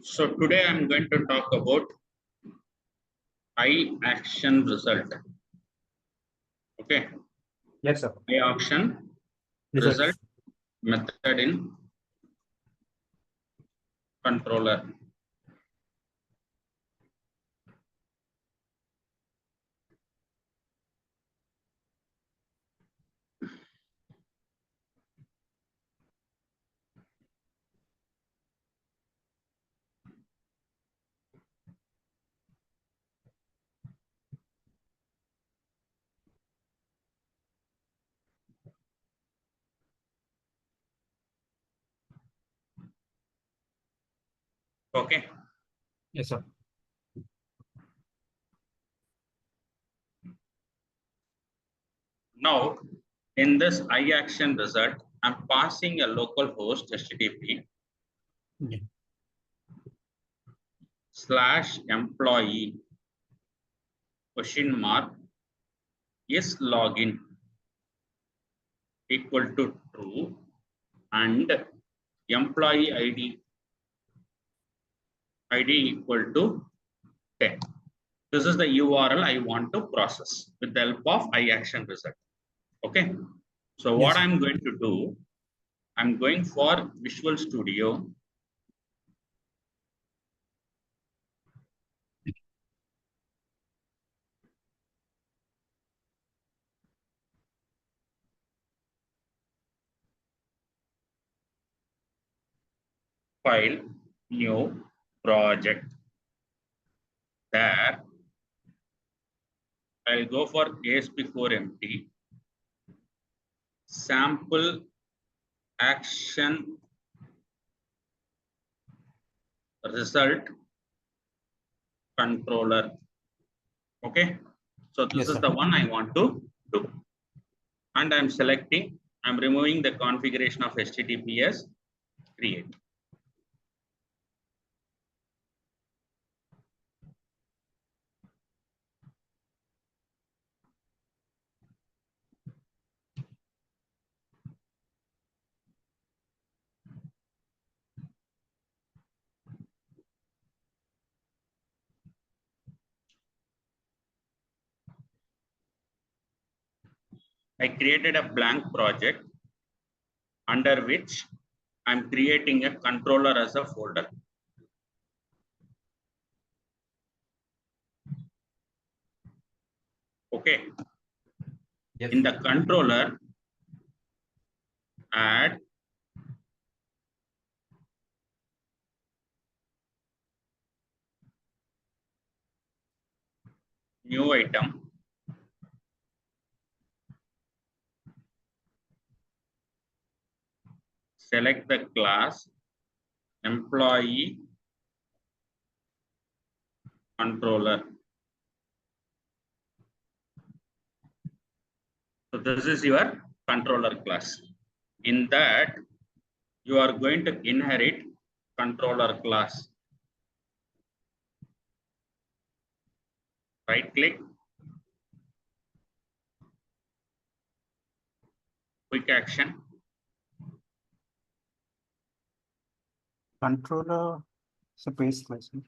So today I'm going to talk about IActionResult. Okay. Yes, sir. IActionResult method in controller. Okay. Yes, sir. Now, in this IActionResult, I'm passing a local host HTTP Yeah. /employee is login equal to true and employee ID equal to 10. This is the URL I want to process with the help of IActionResult. Okay. So what I'm going to do, I'm going for Visual Studio. File, new project. There, I'll go for ASP.core empty. Sample action result controller. Okay. So this is the one I want to do. And I'm selecting, I'm removing the configuration of HTTPS create. I created a blank project under which I'm creating a controller as a folder. Okay. Yes. In the controller, add new item. Select the class employee controller. So this is your controller class. In that, you are going to inherit controller class. Right click. Quick action. Controller space class. So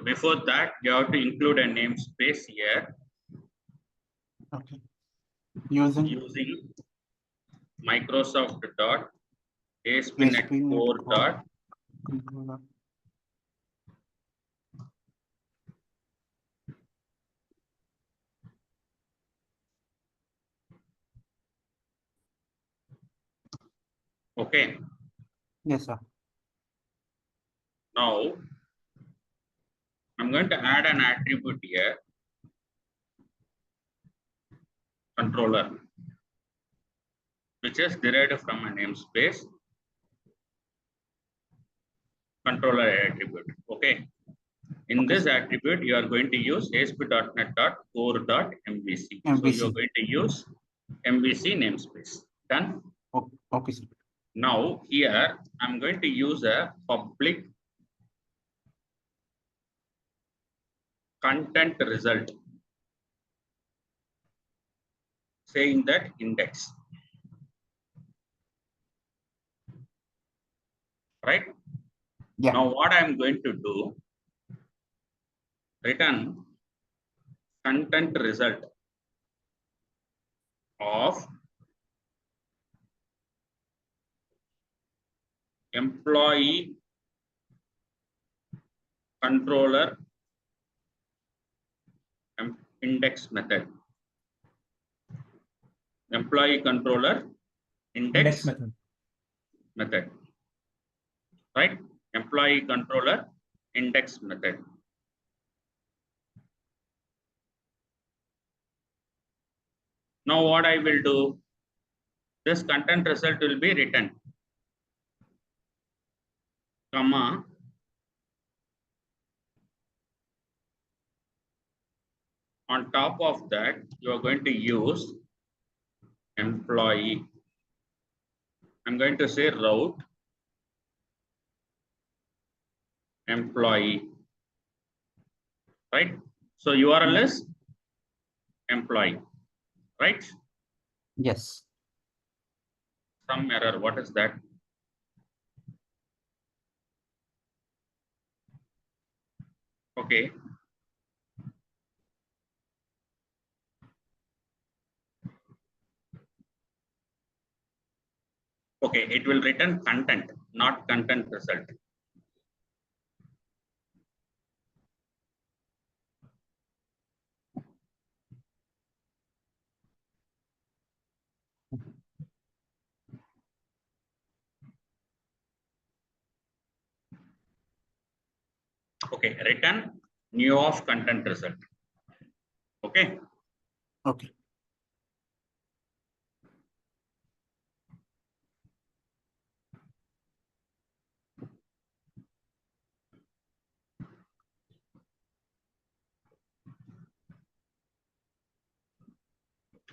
before that, you have to include a namespace here. Okay. Using Microsoft dot aspnetcore dot controller. okay. Yes, sir. Now I'm going to add an attribute here, controller, which is derived from a namespace controller attribute. Okay. In this attribute, you are going to use ASP.NET.Core.MVC. So you are going to use MVC namespace. Done? Okay, sir. Now here I'm going to use a public content result saying that index, right? Yeah. Now what I'm going to do, return content result of employee controller index method. Employee controller index method. Right? Employee controller index method. Now what I will do, this content result will be written, comma, on top of that, you are going to use employee. I'm going to say route employee, right? So URL Yeah. is employee, right? Yes. Some error, what is that? Okay. Okay, it will return content, not content result. Okay, return new of content result. Okay. Okay.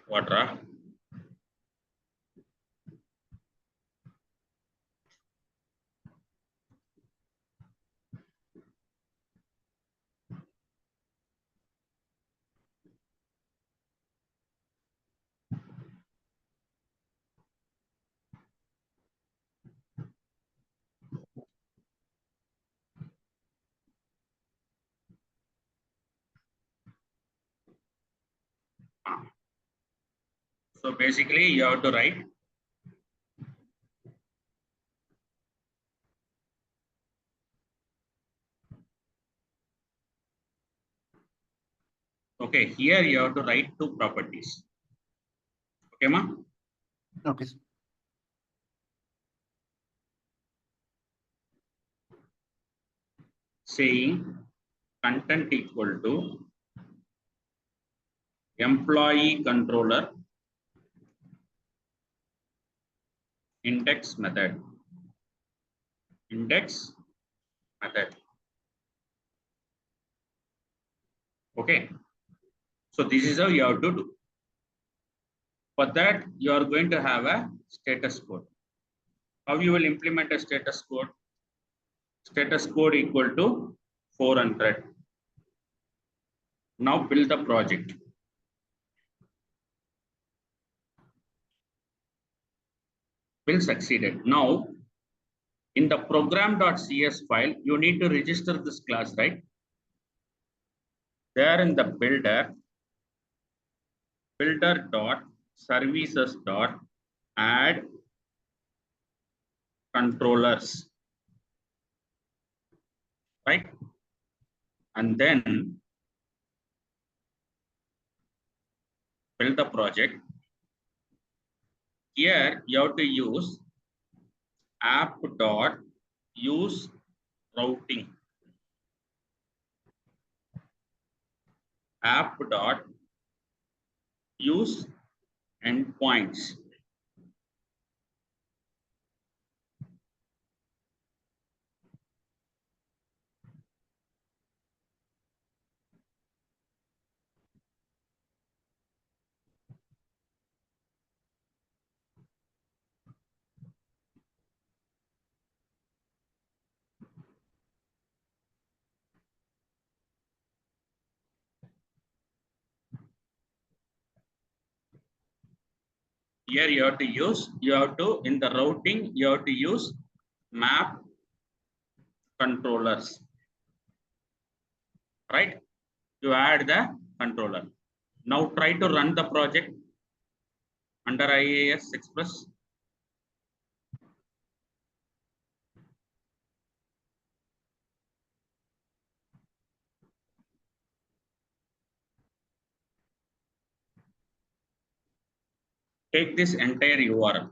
What ra? So basically you have to write okay, here you have to write two properties. Okay, ma? Okay. Saying content equal to employee controller index method. Index method. Okay. So this is how you have to do. For that, you are going to have a status code. How you will implement a status code? Status code equal to 400. Now build the project. Will succeeded. Now, in the program.cs file, you need to register this class, right? There in the builder.services.add controllers, right? And then build the project. Here you have to use app.use routing. App.use endpoints. Here you have to in the routing, you have to use map controllers, right? To add the controller. Now try to run the project under IAS Express. Take this entire URL.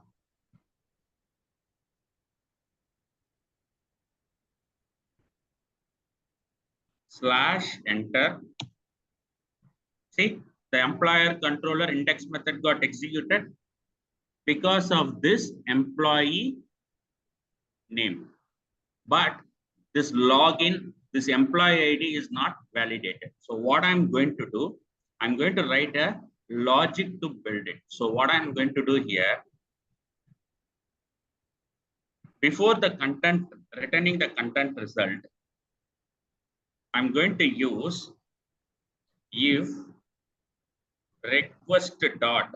/enter. See, the employer controller index method got executed because of this employee name. But this login, this employee ID is not validated. So what I'm going to do, I'm going to write a logic to build it. So what I'm going to do here, before the content, returning the content result, I'm going to use if request dot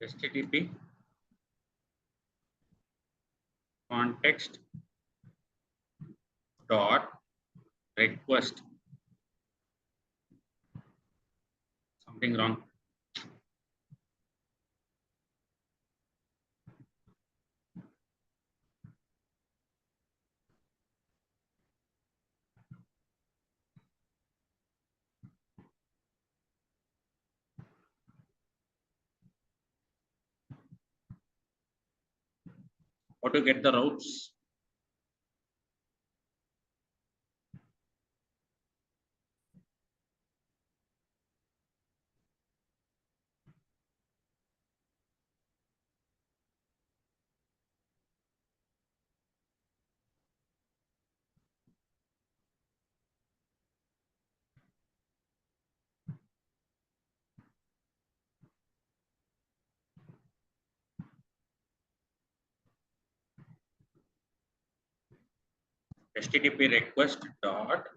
HTTP context dot request, something wrong. How to get the routes? HTTP request dot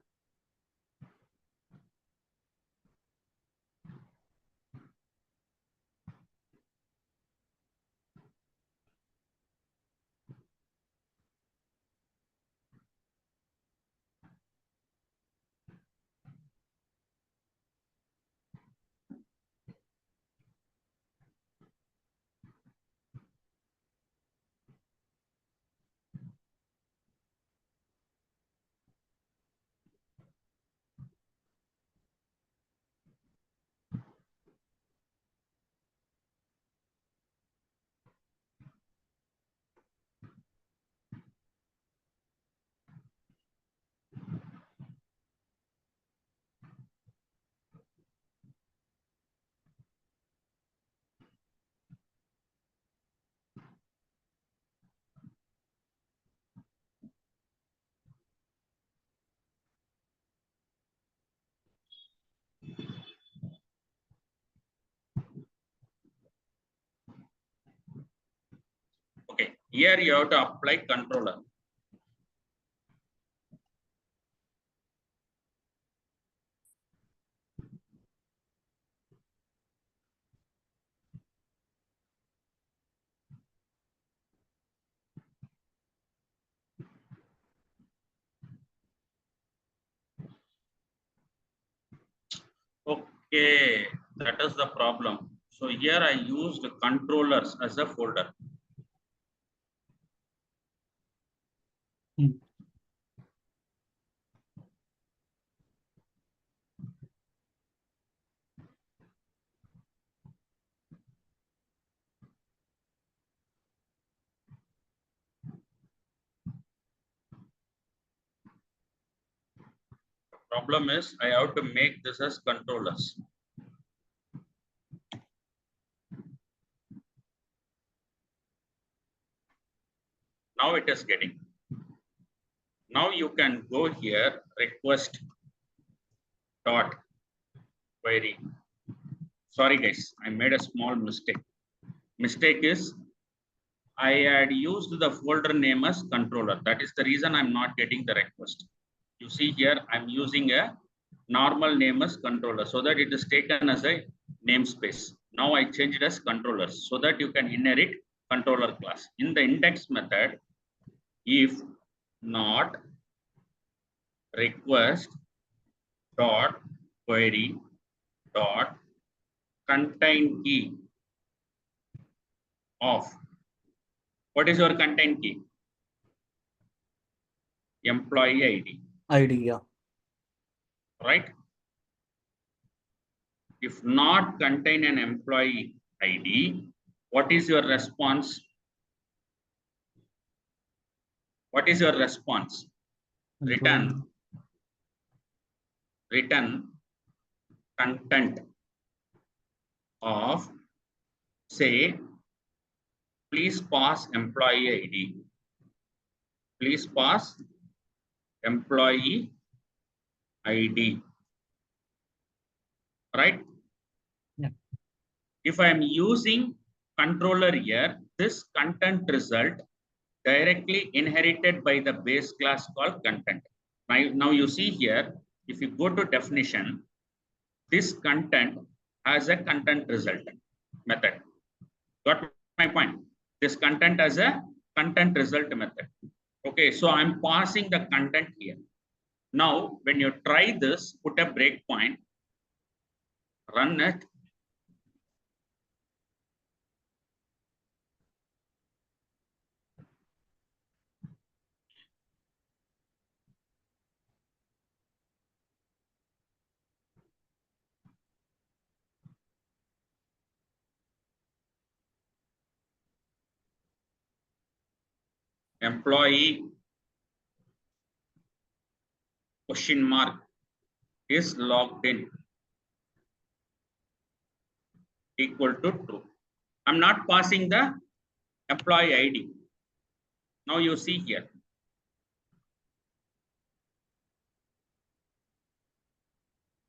okay. Here you have to apply controller. Okay, that is the problem. So here I used controllers as a folder. Problem is I have to make this as controllers. Now it is getting. Now you can go here, request dot query. Sorry guys, I made a small mistake. Mistake is I had used the folder name as controller. That is the reason I'm not getting the request. You see here, I'm using a normal name as controller so that it is taken as a namespace. Now I change it as controllers so that you can inherit controller class. In the index method, if not request dot query dot contain key of, what is your contain key? Employee ID. ID, yeah. Right? If not contain an employee ID, what is your response? What is your response? Return content of, say, please pass employee ID. Please pass employee ID. Right? Yeah. If I am using controller here, this content result directly inherited by the base class called content. Now you see here, if you go to definition, this content has a content result method. Got my point? This content has a content result method. Okay, so I'm passing the content here. Now, when you try this, put a breakpoint, run it. Employee question mark is logged in equal to true. I'm not passing the employee ID. Now you see here.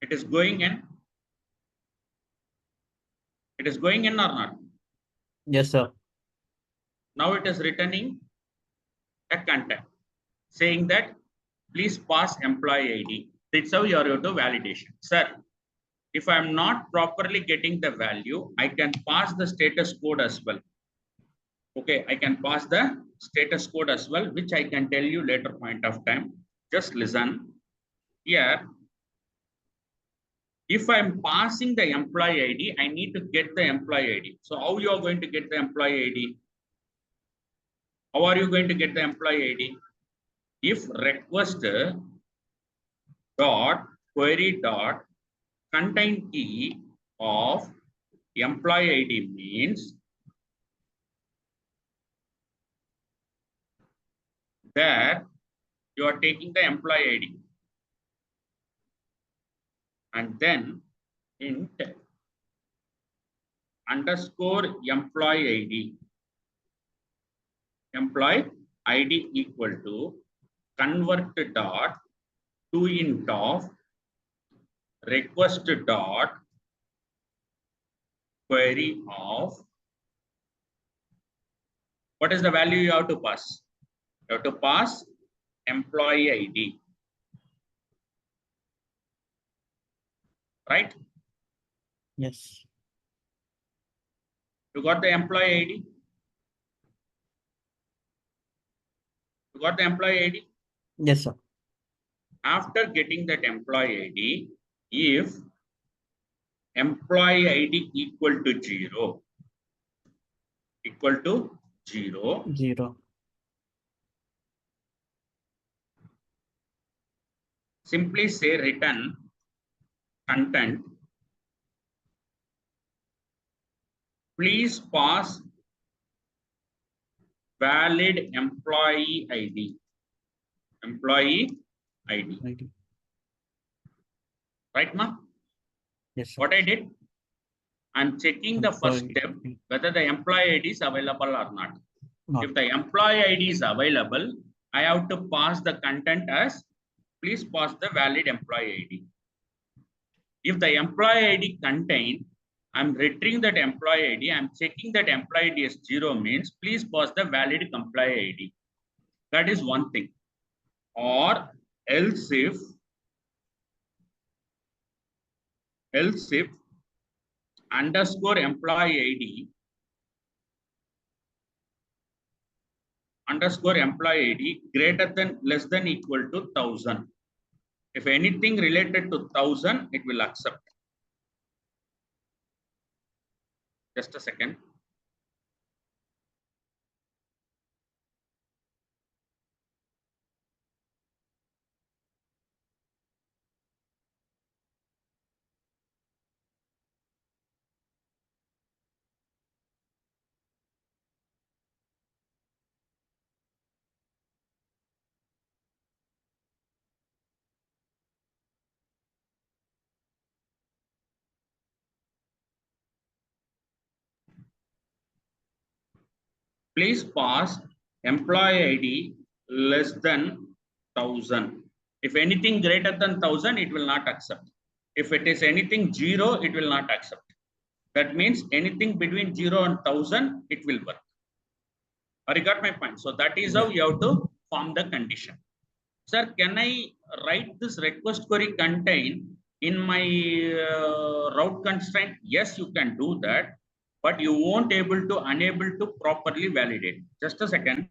It is going in. It is going in or not? Yes, sir. Now it is returning a content saying that please pass employee ID. That's how you are going to validation. Sir, if I'm not properly getting the value, I can pass the status code as well. Okay, I can pass the status code as well, which I can tell you later point of time. Just listen. Here, if I'm passing the employee ID, I need to get the employee ID. So how you are going to get the employee ID? How are you going to get the employee ID? If request dot query dot contain key of employee ID means that you are taking the employee ID and then int underscore employee ID equal to convert dot to int of request dot query of, what is the value you have to pass? You have to pass employee ID. Right? Yes. You got the employee ID? You got the employee ID? Yes, sir. After getting that employee ID, if employee ID equal to 0, Zero. simply say return content, please pass valid employee ID. Employee ID. ID. Right now? Yes, sir. What I did? I'm checking the first Employee step ID. whether the employee ID is available or not. Not. If the employee ID is available, I have to pass the content as please pass the valid employee ID. If the employee ID contain I'm retrieving that employee ID. I'm checking that employee ID is 0 means please pass the valid employee ID. That is one thing. Or else if underscore employee ID underscore employee ID greater than less than equal to 1000. If anything related to 1000, it will accept. Just a second. Please pass employee ID less than 1000. If anything greater than 1000, it will not accept. If it is anything 0, it will not accept. That means anything between 0 and 1000, it will work. You got my point. So that is how you have to form the condition. Sir, can I write this request query contain in my route constraint? Yes, you can do that, but you won't unable to properly validate. Just a second.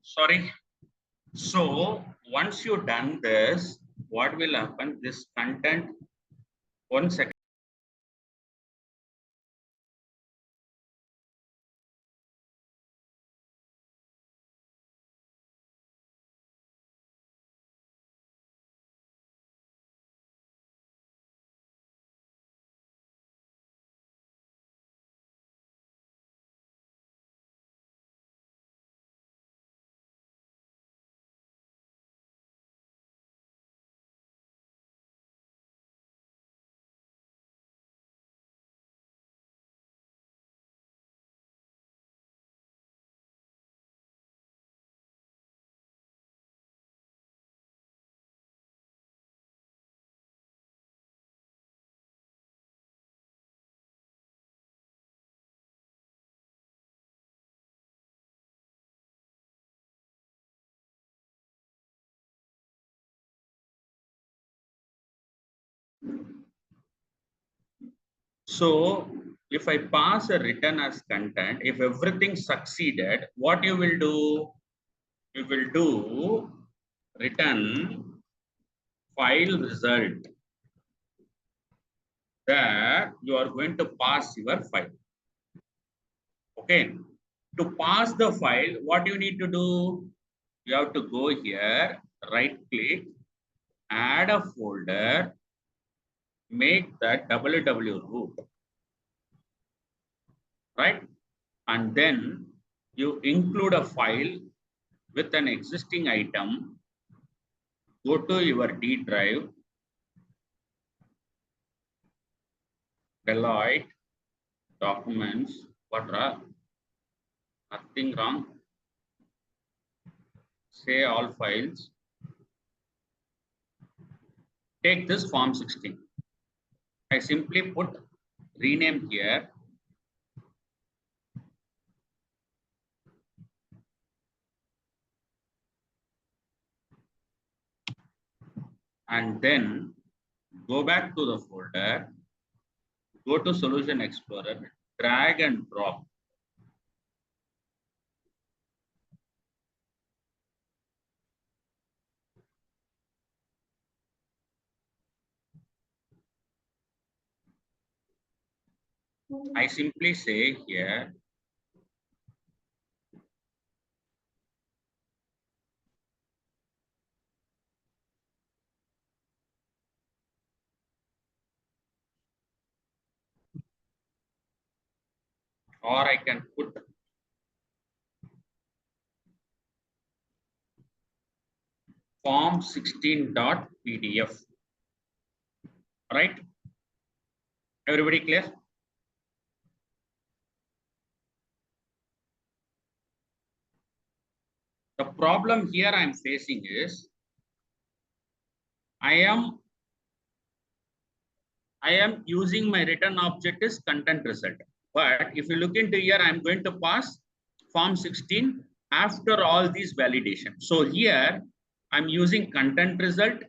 Sorry. So once you done this, what will happen? This content, 1 second. So if I pass a written as content, if everything succeeded, what you will do? You will do return file result, that you are going to pass your file. Okay. To pass the file, what you need to do? You have to go here, right click, add a folder, make that www root, right? And then you include a file with an existing item, go to your D drive, Deloitte, documents, what wrong? Nothing wrong. Say all files. Take this form 16. I simply put rename here. And then go back to the folder, go to Solution Explorer, drag and drop. I simply say here, or I can put form 16.pdf. Right? Everybody clear? The problem here I'm facing is I am using my return object is content result. But if you look into here, I'm going to pass form 16 after all these validation. So here I'm using content result.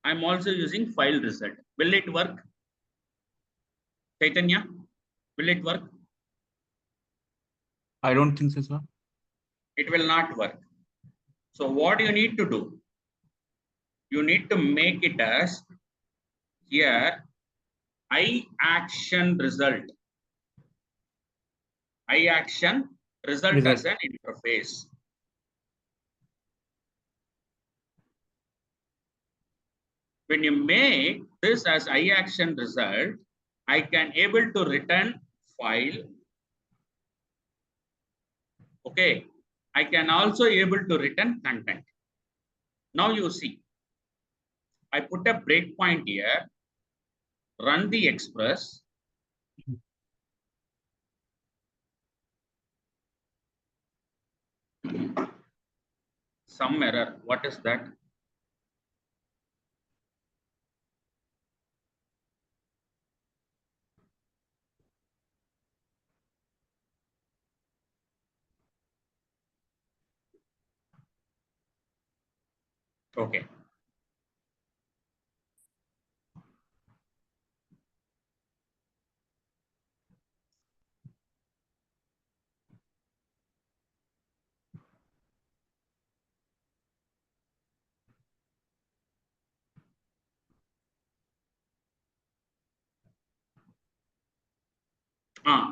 I'm also using file result. Will it work? Chaitanya, will it work? I don't think so, sir. It will not work. So what you need to do? You need to make it as here IActionResult. IActionResult as an interface. When you make this as IActionResult, I can able to return file. Okay. I can also able to return content. Now you see, I put a breakpoint here, run the express. Some error. What is that? Okay.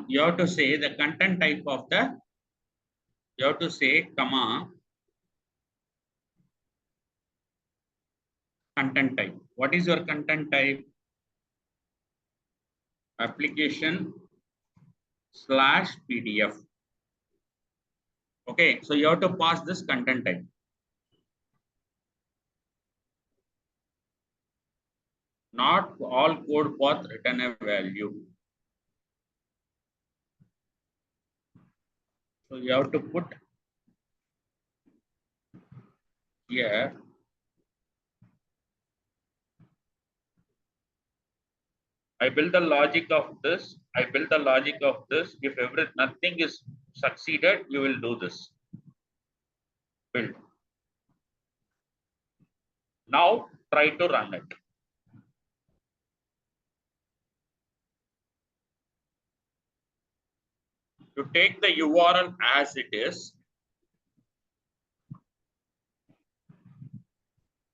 You have to say the content type of the, you have to say, comma, content type. What is your content type? Application / PDF. Okay, so you have to pass this content type. Not all code path return a value. So you have to put here I build the logic of this. I build the logic of this. If nothing is succeeded, you will do this. Build. Now try to run it. You take the URL as it is.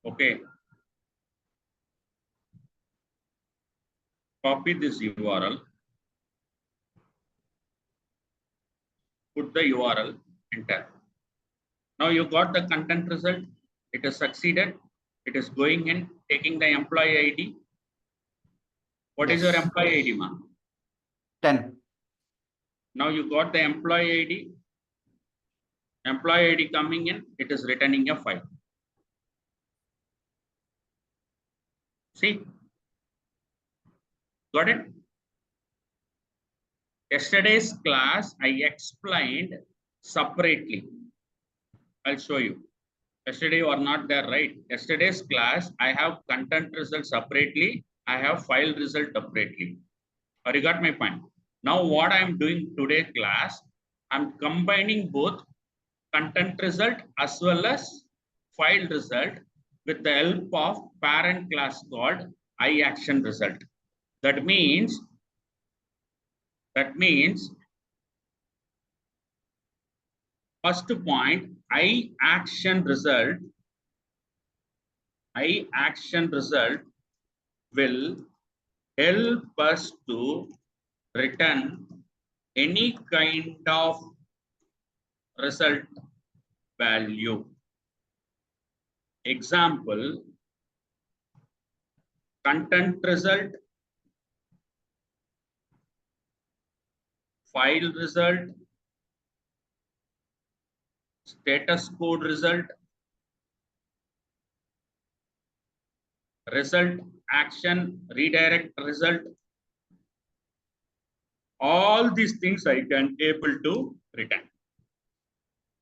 Okay. Copy this URL. Put the URL, enter. Now you got the content result. It has succeeded. It is going in, taking the employee ID. What is your employee ID, ma? 10. Now you got the employee ID. Employee ID coming in, it is returning a 5. See? Got it? Yesterday's class, I explained separately. I'll show you. Yesterday you are not there, right? Yesterday's class, I have content result separately. I have file result separately. Or you got my point? Now what I'm doing today class, I'm combining both content result as well as file result with the help of parent class called IActionResult. That means first point, IActionResult will help us to return any kind of result value. Example, content result, file result, status code result, result action redirect result. All these things I can able to return,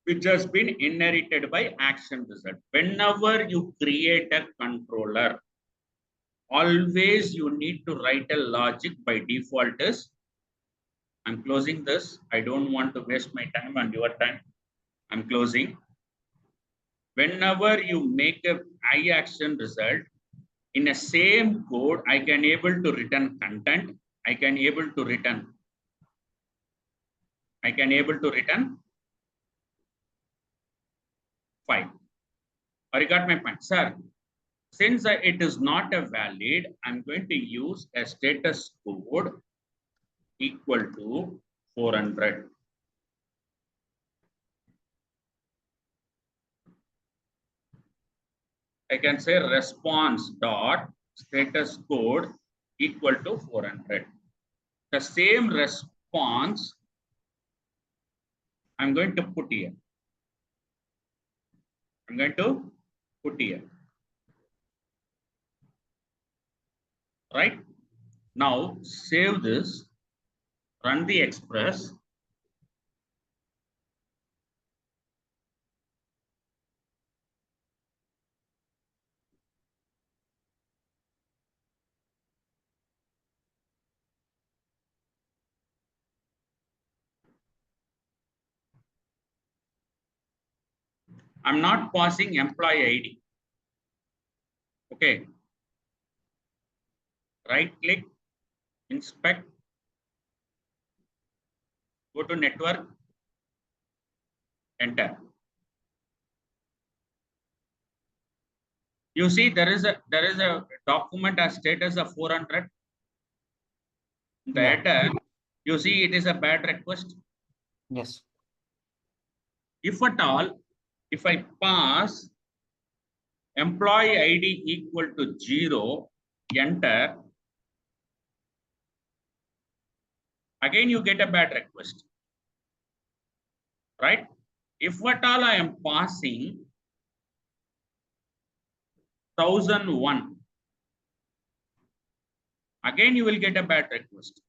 which has been inherited by action result. Whenever you create a controller, always you need to write a logic. By default is, I'm closing this. I don't want to waste my time and your time. I'm closing. Whenever you make a IActionResult, in a same code, I can able to return content. I can able to return file. Or you got my point, sir? Since it is not a valid, I'm going to use a status code equal to 400. I can say response dot status code equal to 400. The same response I'm going to put here. Right? Now save this, run the express. I'm not passing employee ID. Okay. Right click, inspect, go to network, enter. You see there is a document as status of 400. The header, You see, it is a bad request. Yes. If at all, if I pass employee ID equal to 0, enter, again you get a bad request, right? If at all I am passing 1001, again you will get a bad request,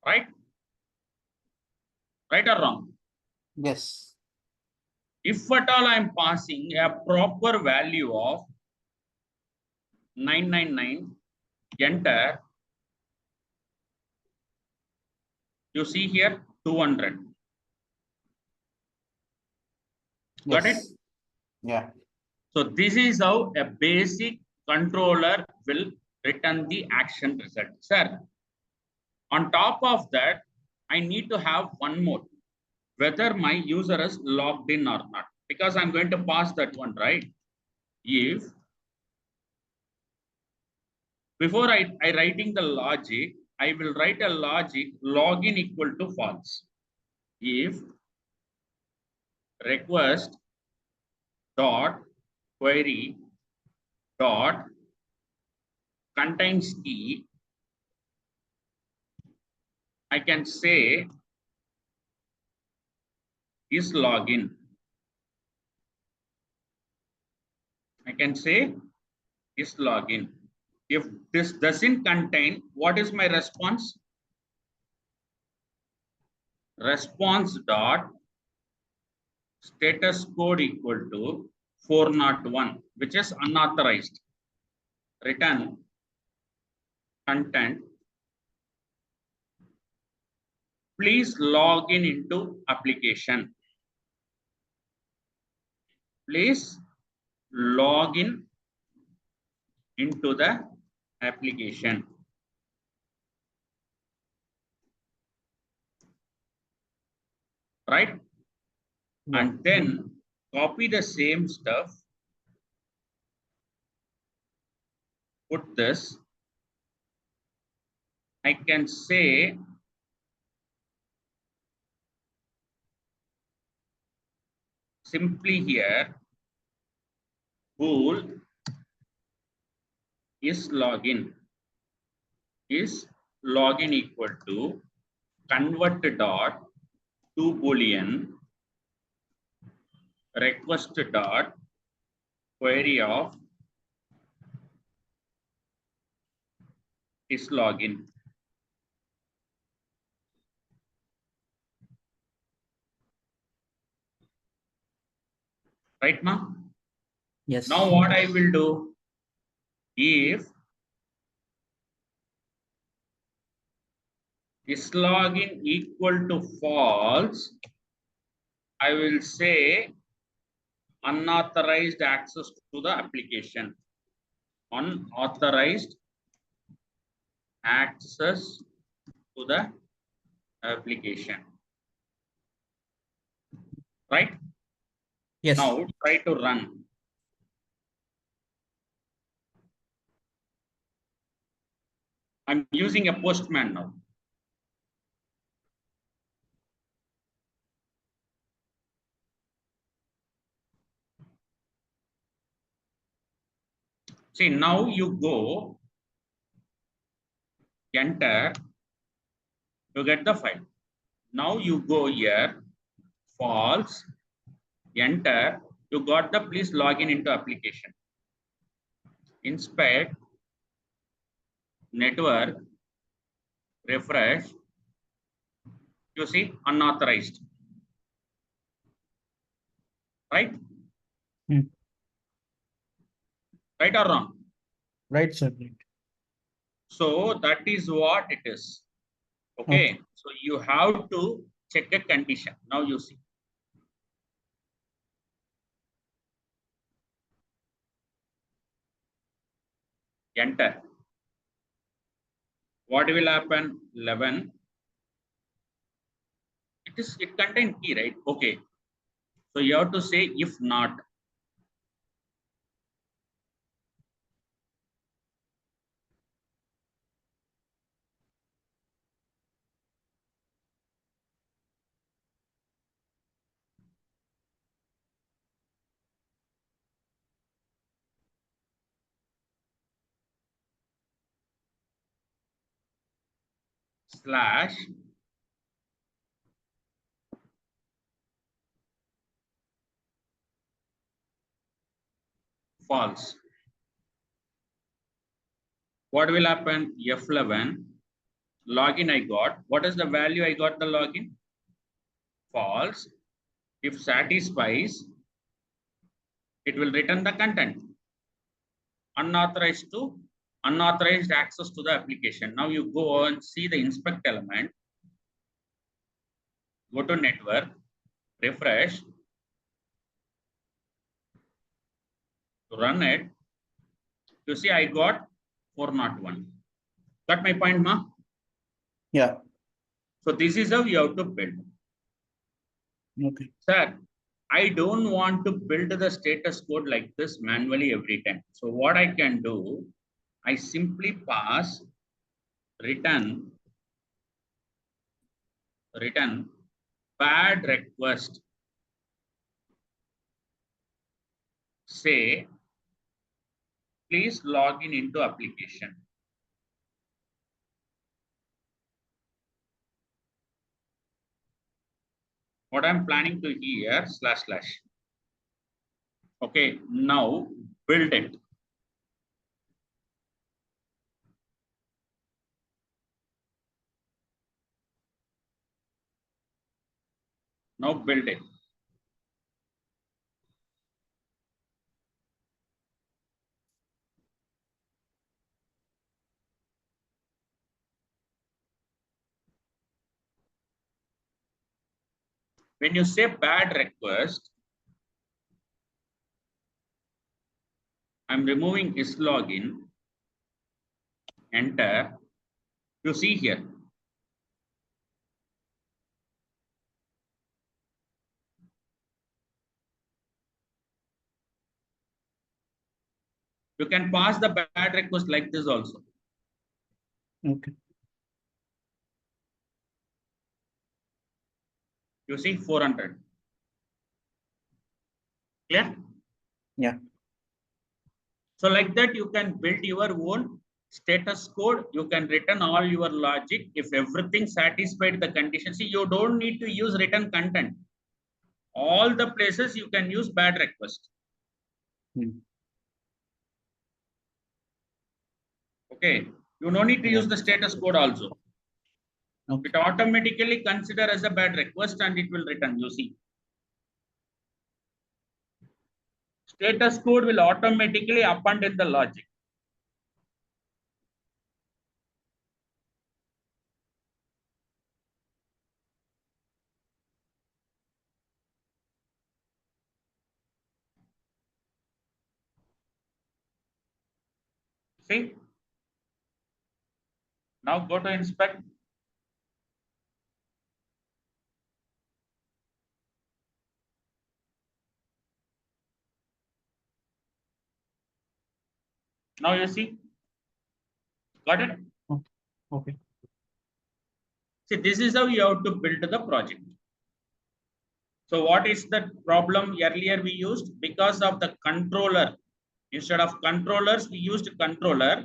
right? Right or wrong? Yes. If at all I am passing a proper value of 999, enter, you see here 200. Got it? Yes. Yeah. So this is how a basic controller will return the action result. Sir, on top of that, I need to have one more, whether my user is logged in or not, because I'm going to pass that one, right? If before I writing the logic, I will write a logic login equal to false. If request dot query dot contains key, I can say is login. I can say is login. If this doesn't contain, what is my response? Response dot status code equal to 401, which is unauthorized. Return content. Please log in into application. Please log in into the application. Right? Yeah. And then copy the same stuff. Put this. I can say simply here, bool is login equal to convert dot to boolean request dot query of is login. Right, ma? Yes. Now what I will do, if is login equal to false, I will say unauthorized access to the application. Unauthorized access to the application. Right? Yes. Now try to run. I'm using a postman now. See, now you go, enter, you get the file. Now you go here, false, enter, you got the please login into application. Inspect, network, refresh, you see unauthorized. Right? Right or wrong? Right, sir. Right. So that is what it is. Okay. So you have to check a condition. Now you see. Enter. What will happen? 11. It contains key, right? Okay. So you have to say if not. slash false. What will happen? F11 login I got. What is the value I got the login? False. If satisfies, it will return the content. Unauthorized to unauthorized access to the application. Now you go and see the inspect element. Go to network, refresh, run it. You see, I got 401. Got my point, ma? Yeah. So this is how you have to build. Okay. Sir, I don't want to build the status code like this manually every time. So what I can do, I simply pass return bad request. Say, please log in into application. What I'm planning to here, // Okay, now build it. Now build it. When you say bad request, I'm removing is login, enter. You see here. You can pass the bad request like this also. Okay. You see 400. Clear? Yeah. So like that, you can build your own status code. You can return all your logic. If everything satisfied the condition, see, you don't need to use written content. All the places you can use bad request. Okay. You no need to use the status code also. Okay. It automatically consider as a bad request and it will return. You see. Status code will automatically append in the logic. See? Now go to inspect. Now you see. Got it? Okay. See, this is how you have to build the project. So what is the problem earlier we used? Because of the controller. Instead of controllers, we used controller.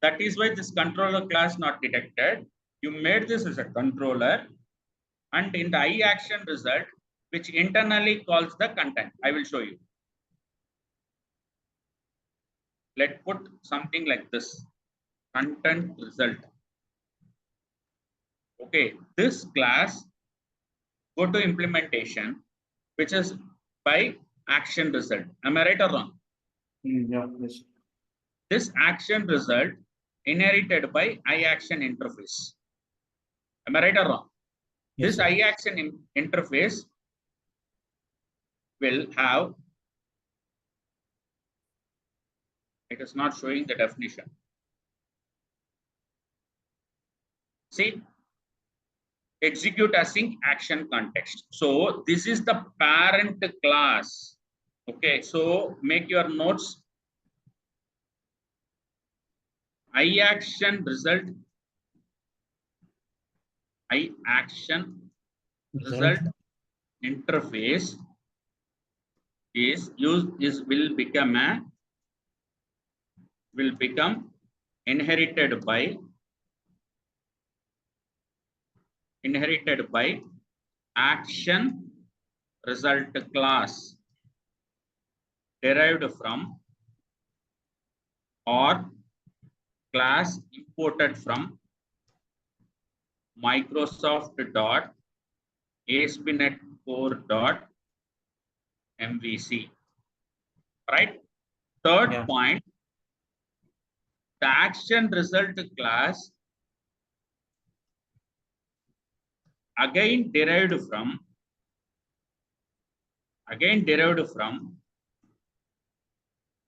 That is why this controller class not detected. You made this as a controller. And in the IActionResult, which internally calls the content. I will show you. Let's put something like this. Content result. Okay, this class, go to implementation, which is by action result. Am I right or wrong? Yeah. Yes. This action result inherited by iAction interface. Am I right or wrong? Yes, This iAction interface will have, it is not showing the definition. See, execute async action context. So this is the parent class. Okay, so make your notes. IActionResult interface is will become inherited by iActionResult. IactionResult. IactionResult. IactionResult. IactionResult. IactionResult. IactionResult. IactionResult. IactionResult. IactionResult. IactionResult. IactionResult. IactionResult. IactionResult. Will become inherited by inherited by action result class derived from or class imported from Microsoft.aspnetcore.mvc. Right? Third Yeah. point, the action result class again derived from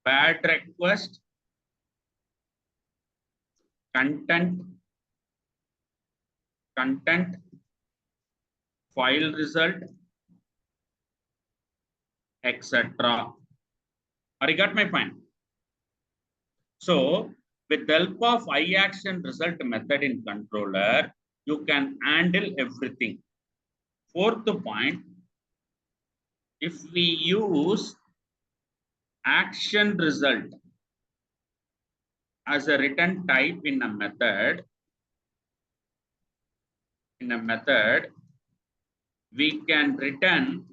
bad request, content, file result, etc. You got my point? So with the help of iAction result method in controller, you can handle everything. Fourth point, if we use action result as a return type in a method, we can return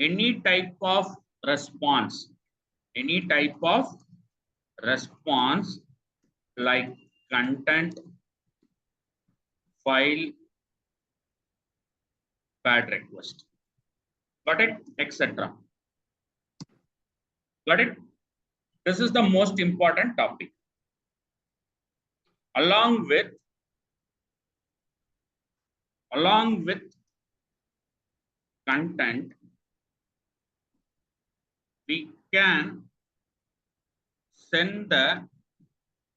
any type of response, like content, file, bad request. Got it? Etc. Got it? This is the most important topic. Along with content, we can send the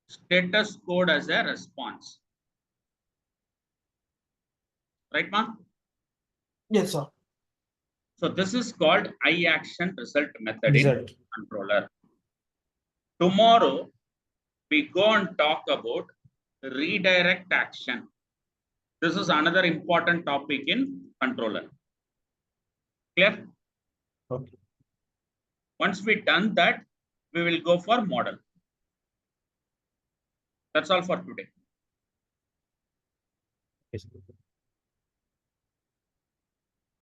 status code as a response. Right, ma? Yes, sir. So this is called iAction result method in controller. Tomorrow, we go and talk about redirect action. This is another important topic in controller. Clear? Okay. Once we done that, we will go for model. That's all for today. Yes.